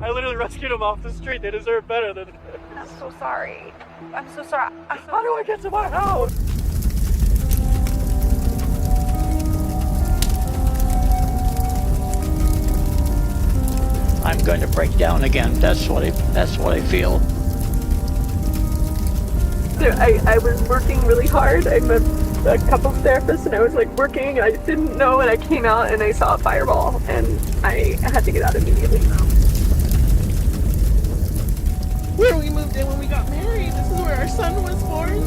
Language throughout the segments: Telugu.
I literally rescued them off the street. They deserve better than this. I'm so sorry. I'm so sorry. How do I get to my house? I'm going to break down again. That's what I feel. I was working really hard. I'm a couples therapist, and I was like working. I didn't know, and I came out and I saw a fireball, and I had to get out immediately. Where we moved in when we got married. This is where our son was born.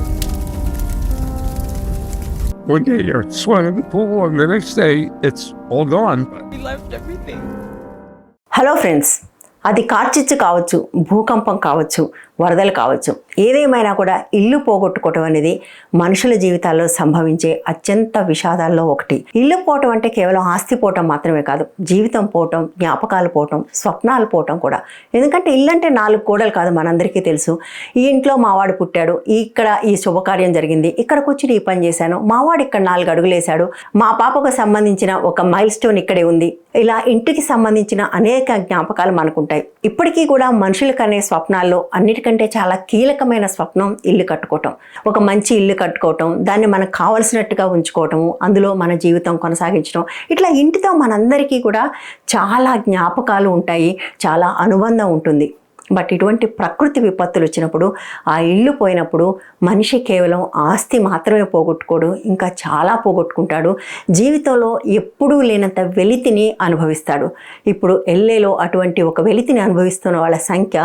One day you're swimming in the pool, and the next day it's all gone. We left everything. Hello friends, అది కార్చిచ్చు కావచ్చు, భూకంపం కావచ్చు, వరదలు కావచ్చు, ఏదేమైనా కూడా ఇల్లు పోగొట్టుకోవటం అనేది మనుషుల జీవితాల్లో సంభవించే అత్యంత విషాదాల్లో ఒకటి. ఇల్లు పోవటం అంటే కేవలం ఆస్తి పోవటం మాత్రమే కాదు, జీవితం పోవటం, జ్ఞాపకాలు పోవటం, స్వప్నాలు పోవటం కూడా. ఎందుకంటే ఇల్లు అంటే 4 గోడలు కాదు, మనందరికీ తెలుసు. ఈ ఇంట్లో మావాడు పుట్టాడు, ఇక్కడ ఈ శుభకార్యం జరిగింది, ఇక్కడ కూర్చుని ఈ పని చేశాను, మావాడు ఇక్కడ 4 అడుగులు వేశాడు, మా పాపకు సంబంధించిన ఒక మైల్ స్టోన్ ఇక్కడే ఉంది. ఇలా ఇంటికి సంబంధించిన అనేక జ్ఞాపకాలు మనకుంటాయి. ఇప్పటికీ కూడా మనుషులకు అనే స్వప్నాల్లో అన్నిటికంటే చాలా కీలకమైన స్వప్నం ఇల్లు కట్టుకోవటం. ఒక మంచి ఇల్లు కట్టుకోవటం, దాన్ని మనకు కావలసినట్టుగా ఉంచుకోవటము, అందులో మన జీవితం కొనసాగించడం. ఇట్లా ఇంటితో మనందరికీ కూడా చాలా జ్ఞాపకాలు ఉంటాయి, చాలా అనుబంధం ఉంటుంది. బట్ ఇటువంటి ప్రకృతి విపత్తులు వచ్చినప్పుడు, ఆ ఇల్లు పోయినప్పుడు మనిషి కేవలం ఆస్తి మాత్రమే పోగొట్టుకోడు, ఇంకా చాలా పోగొట్టుకుంటాడు. జీవితంలో ఎప్పుడూ లేనంత వెలితిని అనుభవిస్తాడు. ఇప్పుడు LAలో అటువంటి ఒక వెలితిని అనుభవిస్తున్న వాళ్ళ సంఖ్య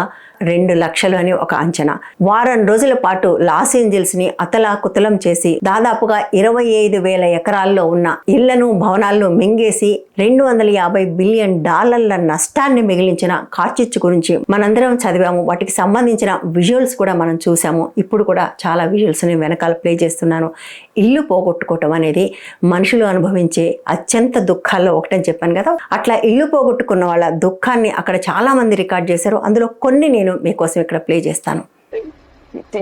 2 లక్షలు అని ఒక అంచనా. వారం రోజుల పాటు లాస్ ఏంజల్స్ని అతలాకుతలం చేసి దాదాపుగా 25,000 ఎకరాల్లో ఉన్న ఇళ్లను, భవనాలను మింగేసి $250 బిలియన్ నష్టాన్ని మిగిలించిన కార్చిచ్చు గురించి మనందరం చదివాము. వాటికి సంబంధించిన విజువల్స్ కూడా మనం చూసాము. ఇప్పుడు కూడా చాలా విజువల్స్ని వెనకాల ప్లే చేస్తున్నాను. ఇల్లు పోగొట్టుకోవటం అనేది మనుషులు అనుభవించే అత్యంత దుఃఖాల్లో ఒకటని చెప్పాను కదా. అట్లా ఇల్లు పోగొట్టుకున్న వాళ్ళ దుఃఖాన్ని అక్కడ చాలా మంది రికార్డ్ చేశారు. అందులో కొన్ని నేను మీకోసం ఇక్కడ ప్లే చేస్తాను.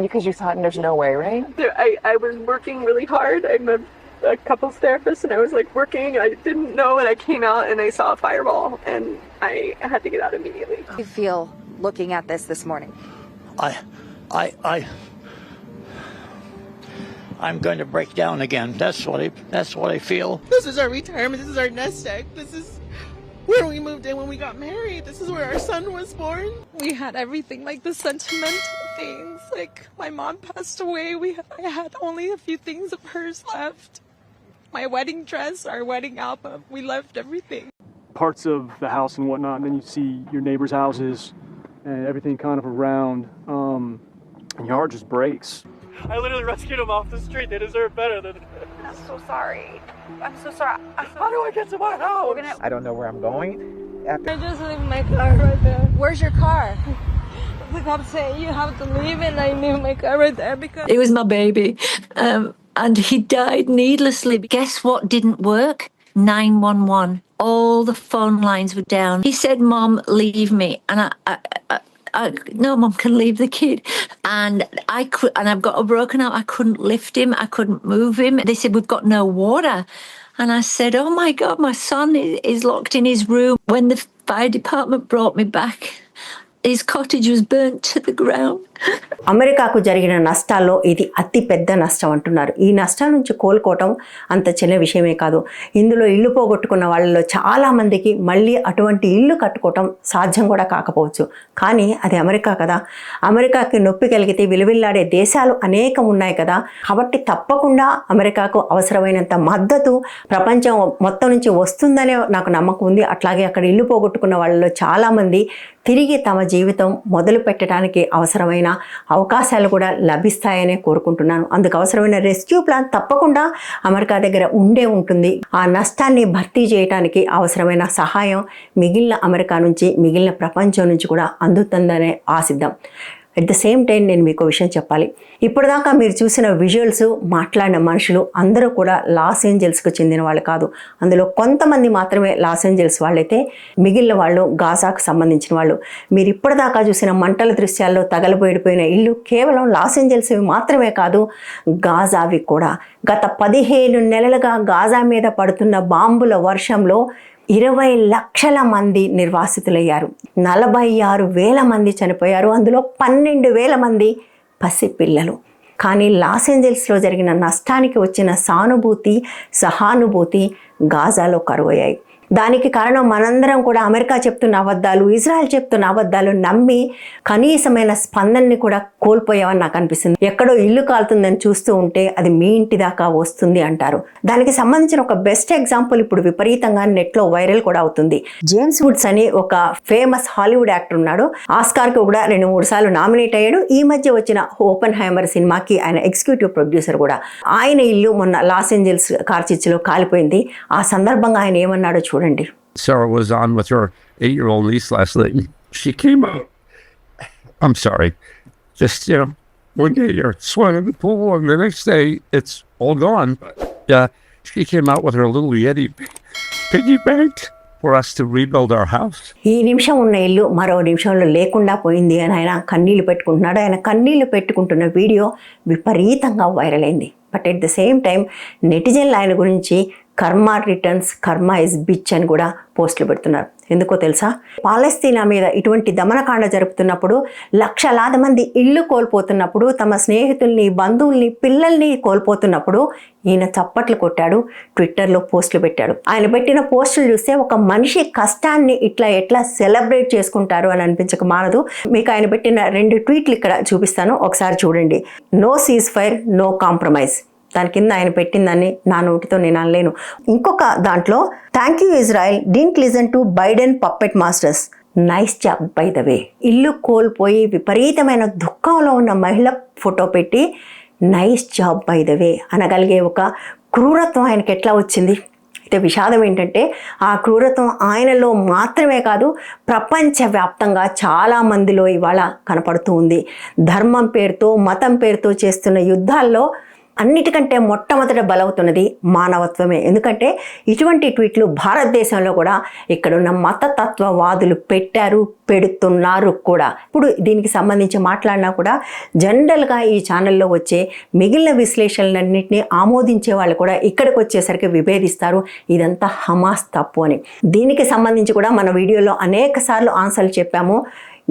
Because you thought there's no way, right? I was working really hard. I'm a couples therapist, and I was like working. I didn't know, and I came out and I saw a fireball, and I had to get out immediately. How do you feel looking at this morning? I'm going to break down again. That's what I feel. This is our retirement. This is our nest egg. This is where we moved in when we got married. This is where our son was born. We had everything, like the sentimental things. Like my mom passed away. I had only a few things of hers left. My wedding dress, our wedding album. We left everything. Parts of the house and whatnot, and then you see your neighbors' houses and everything kind of around, and your heart just breaks. I literally rescued them off the street. They deserve better than this. I'm so sorry. I'm so sorry. How do I get to my house? I don't know where I'm going. I just leave my car right there. Where's your car? The cop said you have to leave it, and I leave my car right there because It was my baby, and he died needlessly. Guess what didn't work? 911. All the phone lines were down. He said, "Mom, leave me," and no, Mum can leave the kid. And I've got a broken arm. I couldn't lift him. I couldn't move him. They said, "We've got no water." And I said, "Oh my God, my son is locked in his room." When the fire department brought me back, his cottage was burnt to the ground. అమెరికాకు జరిగిన నష్టాల్లో ఇది అతి పెద్ద నష్టం అంటున్నారు. ఈ నష్టం నుంచి కోలుకోవటం అంత చిన్న విషయమే కాదు. ఇందులో ఇల్లు పోగొట్టుకున్న వాళ్ళలో చాలామందికి మళ్ళీ అటువంటి ఇల్లు కట్టుకోవటం సాధ్యం కూడా కాకపోవచ్చు. కానీ అది అమెరికా కదా. అమెరికాకి నొప్పి కలిగితే విలువిల్లాడే దేశాలు అనేకం ఉన్నాయి కదా. కాబట్టి తప్పకుండా అమెరికాకు అవసరమైనంత మద్దతు ప్రపంచం మొత్తం నుంచి వస్తుందనే నాకు నమ్మకం ఉంది. అట్లాగే అక్కడ ఇల్లు పోగొట్టుకున్న వాళ్ళలో చాలామంది తిరిగి తమ జీవితం మొదలు పెట్టడానికి అవసరమైన అవకాశాలు కూడా లభిస్తాయనే కోరుకుంటున్నాను. అందుకు అవసరమైన రెస్క్యూ ప్లాన్ తప్పకుండా అమెరికా దగ్గర ఉంటుంది. ఆ నష్టాన్ని భర్తీ చేయడానికి అవసరమైన సహాయం మిగిలిన అమెరికా నుంచి, మిగిలిన ప్రపంచం నుంచి కూడా అందుతుందనే ఆశిద్దాం. అట్ ద సేమ్ టైం నేను మీకు విషయం చెప్పాలి. ఇప్పటిదాకా మీరు చూసిన విజువల్స్, మాట్లాడిన మనుషులు అందరూ కూడా లాస్ ఏంజల్స్కు చెందిన వాళ్ళు కాదు. అందులో కొంతమంది మాత్రమే లాస్ ఏంజల్స్ వాళ్ళైతే మిగిలిన వాళ్ళు గాజాకు సంబంధించిన వాళ్ళు. మీరు ఇప్పటిదాకా చూసిన మంటల దృశ్యాల్లో తగలబోయిపోయిన ఇల్లు కేవలం లాస్ ఏంజల్స్వి మాత్రమే కాదు, గాజావి కూడా. గత 15 నెలలుగా గాజా మీద పడుతున్న బాంబుల వర్షంలో 20 లక్షల మంది నిర్వాసితులయ్యారు. 46,000 మంది చనిపోయారు. అందులో 12,000 మంది పసిపిల్లలు. కానీ లాస్ ఏంజల్స్లో జరిగిన నష్టానికి వచ్చిన సానుభూతి, సహానుభూతి గాజాలో కరువయ్యాయి. దానికి కారణం మనందరం కూడా అమెరికా చెప్తున్న అబద్ధాలు, ఇజ్రాయెల్ చెప్తున్న అబద్ధాలు నమ్మి కనీసమైన స్పందనని కూడా కోల్పోయామని నాకు అనిపిస్తుంది. ఎక్కడో ఇల్లు కాలుతుందని చూస్తూ ఉంటే అది మీ ఇంటి దాకా వస్తుంది అంటారు. దానికి సంబంధించిన ఒక బెస్ట్ ఎగ్జాంపుల్ ఇప్పుడు విపరీతంగా నెట్లో వైరల్ కూడా అవుతుంది. జేమ్స్ వుడ్స్ అని ఒక ఫేమస్ హాలీవుడ్ యాక్టర్ ఉన్నాడు. ఆస్కార్కి కూడా 2-3 సార్లు నామినేట్ అయ్యాడు. ఈ మధ్య వచ్చిన ఓపెన్ హైమర్ సినిమాకి ఆయన ఎగ్జిక్యూటివ్ ప్రొడ్యూసర్ కూడా. ఆయన ఇల్లు మొన్న లాస్ ఏంజల్స్ కార్చిచ్చులో కాలిపోయింది. ఆ సందర్భంగా ఆయన ఏమన్నాడో చూడండి. Sarah was on with her 8-year-old niece last night. She came out. I'm sorry. Just, one day you're swimming in the pool and the next day it's all gone. She came out with her little Yeti piggy bank for us to rebuild our house. ఈ నిమిషం ఉన్న ఇల్లు మరో నిమిషంలో లేకుండా పోయింది అని ఆయన కన్నీళ్లు పెట్టుకుంటున్నాడు. ఆయన కన్నీళ్లు పెట్టుకుంటున్న వీడియో విపరీతంగా వైరల్ అయింది. But at the same time నెటిజన్లు ఆయన గురించి karma returns, karma is bitch అని కూడా పోస్టులు పెడుతున్నారు. ఎందుకో తెలుసా? పాలస్తీనా మీద ఇటువంటి దమనకాండ జరుపుతున్నప్పుడు, లక్షలాది మంది ఇల్లు కోల్పోతున్నప్పుడు, తమ స్నేహితుల్ని, బంధువుల్ని, పిల్లల్ని కోల్పోతున్నప్పుడు ఈయన చప్పట్లు కొట్టాడు, ట్విట్టర్లో పోస్టులు పెట్టాడు. ఆయన పెట్టిన పోస్టులు చూస్తే ఒక మనిషి కష్టాన్ని ఎట్లా సెలబ్రేట్ చేసుకుంటారు అని అనిపించక మానదు. మీకు ఆయన పెట్టిన 2 ట్వీట్లు ఇక్కడ చూపిస్తాను, ఒకసారి చూడండి. No ceasefire, no compromise. దాని కింద ఆయన పెట్టిందని నా నోటితో నేను అనలేను. ఇంకొక దాంట్లో, thank you Israel, didn't listen to Biden puppet masters, nice job by the way. ఇల్లు కోల్పోయి విపరీతమైన దుఃఖంలో ఉన్న మహిళ ఫోటో పెట్టి nice job by the way అనగలిగే ఒక క్రూరత్వం ఆయనకి ఎట్లా వచ్చింది? అయితే విషాదం ఏంటంటే ఆ క్రూరత్వం ఆయనలో మాత్రమే కాదు, ప్రపంచవ్యాప్తంగా చాలామందిలో ఇవాళ కనపడుతూ ఉంది. ధర్మం పేరుతో, మతం పేరుతో చేస్తున్న యుద్ధాల్లో అన్నిటికంటే మొట్టమొదట బలవుతున్నది మానవత్వమే. ఎందుకంటే ఇటువంటి ట్వీట్లు భారతదేశంలో కూడా ఇక్కడున్న మతతత్వవాదులు పెట్టారు, పెడుతున్నారు కూడా. ఇప్పుడు దీనికి సంబంధించి మాట్లాడినా కూడా జనరల్గా ఈ ఛానల్లో వచ్చే మిగిలిన విశ్లేషణలన్నింటినీ ఆమోదించే వాళ్ళు కూడా ఇక్కడికి వచ్చేసరికి విభేదిస్తారు, ఇదంతా హమాస్ తప్పు అని. దీనికి సంబంధించి కూడా మన వీడియోలో అనేక సార్లు ఆన్సర్లు చెప్పాము.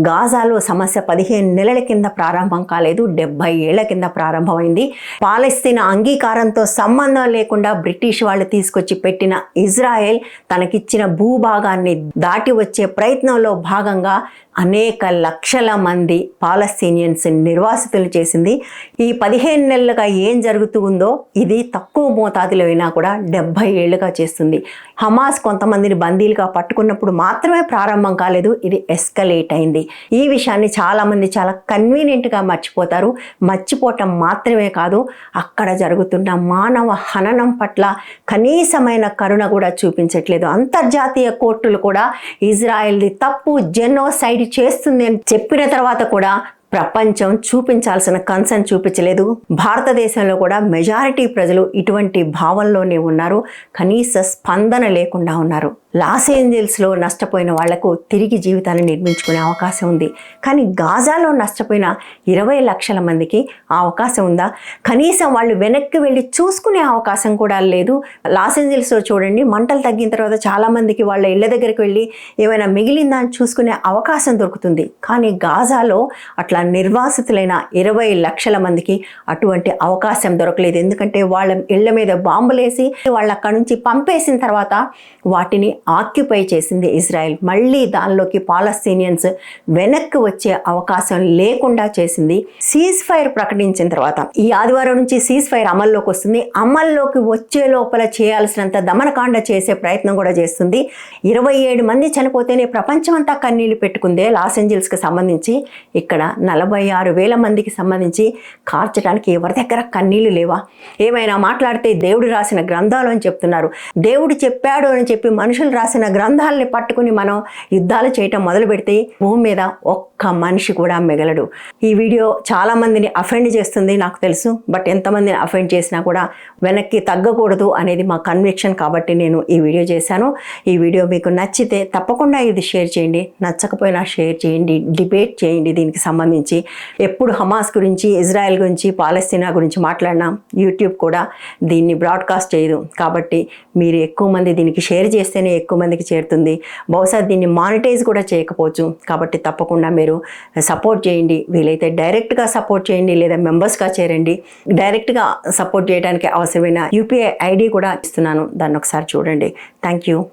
గాజాలో సమస్య 15 నెలల కింద ప్రారంభం కాలేదు, 70 ఏళ్ల కింద ప్రారంభమైంది. పాలస్తీనా అంగీకారంతో సంబంధం లేకుండా బ్రిటిష్ వాళ్ళు తీసుకొచ్చి పెట్టిన ఇజ్రాయెల్ తనకిచ్చిన భూభాగాన్ని దాటి వచ్చే ప్రయత్నంలో భాగంగా అనేక లక్షల మంది పాలస్తీనియన్స్ నిర్వాసితులు చేసింది. ఈ 15 నెలలుగా ఏం జరుగుతూ ఉందో ఇది తక్కువ మోతాదులో అయినా కూడా 70 ఏళ్లుగా చేస్తుంది. హమాస్ కొంతమందిని బందీలుగా పట్టుకున్నప్పుడు మాత్రమే ప్రారంభం కాలేదు, ఇది ఎస్కలేట్ అయింది. ఈ విషయాన్ని చాలామంది చాలా కన్వీనియంట్గా మర్చిపోతారు. మర్చిపోవటం మాత్రమే కాదు, అక్కడ జరుగుతున్న మానవ హననం పట్ల కనీసమైన కరుణ కూడా చూపించట్లేదు. అంతర్జాతీయ కోర్టులు కూడా ఇజ్రాయెల్ది తప్పు, జెనోసైడ్ చేస్తుంది అని చెప్పిన తర్వాత కూడా ప్రపంచం చూపించాల్సిన కన్సర్న్ చూపించలేదు. భారతదేశంలో కూడా మెజారిటీ ప్రజలు ఇటువంటి భావంలోనే ఉన్నారు, కనీస స్పందన లేకుండా ఉన్నారు. లాస్ ఏంజల్స్లో నష్టపోయిన వాళ్లకు తిరిగి జీవితాన్ని నిర్మించుకునే అవకాశం ఉంది. కానీ గాజాలో నష్టపోయిన 20 లక్షల మందికి ఆ అవకాశం ఉందా? కనీసం వాళ్ళు వెనక్కి వెళ్ళి చూసుకునే అవకాశం కూడా లేదు. లాస్ ఏంజల్స్లో చూడండి, మంటలు తగ్గిన తర్వాత చాలామందికి వాళ్ళ ఇళ్ళ దగ్గరికి వెళ్ళి ఏమైనా మిగిలిందా అని చూసుకునే అవకాశం దొరుకుతుంది. కానీ గాజాలో అట్లా నిర్వాసితులైన 20 లక్షల మందికి అటువంటి అవకాశం దొరకలేదు. ఎందుకంటే వాళ్ళ ఇళ్ల మీద బాంబులేసి వాళ్ళ అక్కడి నుంచి పంపేసిన తర్వాత వాటిని ఆక్యుపై చేసింది ఇజ్రాయెల్. మళ్ళీ దానిలోకి పాలస్తీనియన్స్ వెనక్కి వచ్చే అవకాశం లేకుండా చేసింది. సీజ్ ఫైర్ ప్రకటించిన తర్వాత ఈ ఆదివారం నుంచి సీజ్ ఫైర్ అమల్లోకి వస్తుంది. అమల్లోకి వచ్చే లోపల చేయాల్సినంత దమనకాండ చేసే ప్రయత్నం కూడా చేస్తుంది. 27 మంది చనిపోతేనే ప్రపంచమంతా కన్నీళ్లు పెట్టుకుందే లాస్ ఏంజల్స్కి సంబంధించి. ఇక్కడ 46,000 మందికి సంబంధించి కార్చడానికి ఎవరి దగ్గర కన్నీళ్లు లేవా? ఏమైనా మాట్లాడితే దేవుడు రాసిన గ్రంథాలు అని చెప్తున్నారు. దేవుడు చెప్పాడు అని చెప్పి మనుషులు రాసిన గ్రంథాలని పట్టుకుని మనం యుద్ధాలు చేయటం మొదలు పెడితే భూమి మీద ఒక్క మనిషి కూడా మిగలడు. ఈ వీడియో చాలా మందిని అఫెండ్ చేస్తుంది నాకు తెలుసు. బట్ ఎంతమందిని అఫెండ్ చేసినా కూడా వెనక్కి తగ్గకూడదు అనేది మా కన్విక్షన్ కాబట్టి నేను ఈ వీడియో చేశాను. ఈ వీడియో మీకు నచ్చితే తప్పకుండా ఇది షేర్ చేయండి, నచ్చకపోయినా షేర్ చేయండి, డిబేట్ చేయండి దీనికి సంబంధించి. గురించి, ఎప్పుడు హమాస్ గురించి, ఇజ్రాయెల్ గురించి, పాలస్తీనా గురించి మాట్లాడినా యూట్యూబ్ కూడా దీన్ని బ్రాడ్కాస్ట్ చేయదు. కాబట్టి మీరు ఎక్కువ మంది దీనికి షేర్ చేస్తేనే ఎక్కువ మందికి చేరుతుంది. బహుశా దీన్ని మానిటైజ్ కూడా చేయకపోవచ్చు. కాబట్టి తప్పకుండా మీరు సపోర్ట్ చేయండి. వీలైతే డైరెక్ట్గా సపోర్ట్ చేయండి, లేదా మెంబర్స్గా చేరండి. డైరెక్ట్గా సపోర్ట్ చేయడానికి అవసరమైన UPI ID కూడా ఇస్తున్నాను, దాన్ని ఒకసారి చూడండి. Thank you.